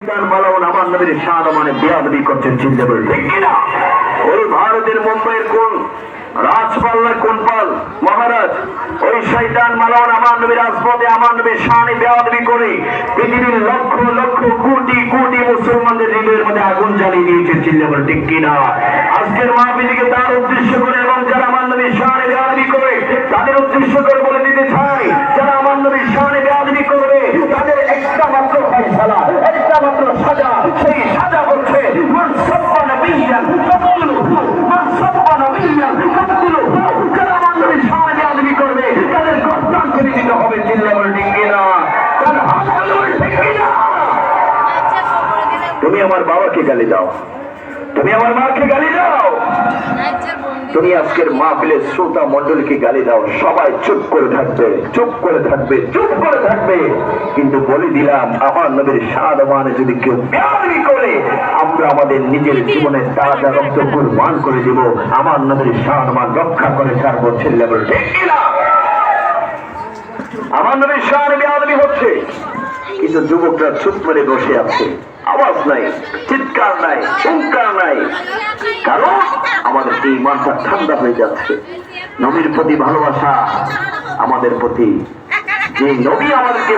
আমার নবীর শাহরমানে বেয়াদবি করছেন, চিনতে পারবেন ঠিক কিনা? ওই ভারতের মুম্বাইয়ের কোন রাজপাল্লার কোন পাল মহারাজ ওই শয়তান মালাউন আমার নবীর রাজপথে আমার নবীর শানে বেয়াদবি করে পৃথিবীর লক্ষ লক্ষ কোটি কোটি মুসলমানদের হৃদয়ের মধ্যে আগুন জ্বালিয়ে দিয়েছে, চিনতে পারবেন ঠিক কিনা? আজকের মাহফিলকে তার উদ্দেশ্য করে এবং যারা আমার নবীর শানে বেয়াদবি করে তাদের উদ্দেশ্য করে বলে দিতে চাই, যারা আমার নবীর শানে বেয়াদবি করবে তাদের একটা মাত্র ফয়সালা, একটা মাত্র সাজা, সেই সাজা হচ্ছে মান সাব্বা নবিয়্যান ফাকতুলুহু, মান সাব্বা নবিয়্যান ফাকতুলুহু। যারা আমার নবীর শানে বেয়াদবি করবে তাদের গর্দান করে দিতে হবে, চিল্লায়ে বলেন ঠিক কিনা? তার হাত বলেন ঠিক কিনা? তুমি আমার বাবাকে গালি দাও, তুমি আমার মাকে গালি দাও, তুমি আজকের মাহফিলের শ্রোতা মণ্ডলীকে গালি দাও, সবাই চুপ করে থাকবে, চুপ করে থাকবে, চুপ করে থাকবে। কিন্তু বলে দিলাম আমার নবীর শাহরমানে যদি কেউ বেয়াদবি করে আমরা আমাদের নিজের জীবনে তাজা রক্ত কুরবান করে দিব, আমার নবীর শাহরমান রক্ষা করে ছাড়বো, ছেলে বলে ঠিক কিনা? আমার নবীর শাহরে বেয়াদবি হচ্ছে কিন্তু যুবকরা চুপ করে বসে আছে, আওয়াজ নাই, চিৎকার নাই, হুঙ্কার নাই, কারণ আমাদের এই মাথা ঠান্ডা হয়ে যাচ্ছে। নবীর প্রতি ভালোবাসা আমাদের প্রতি, যে নবী আমাদেরকে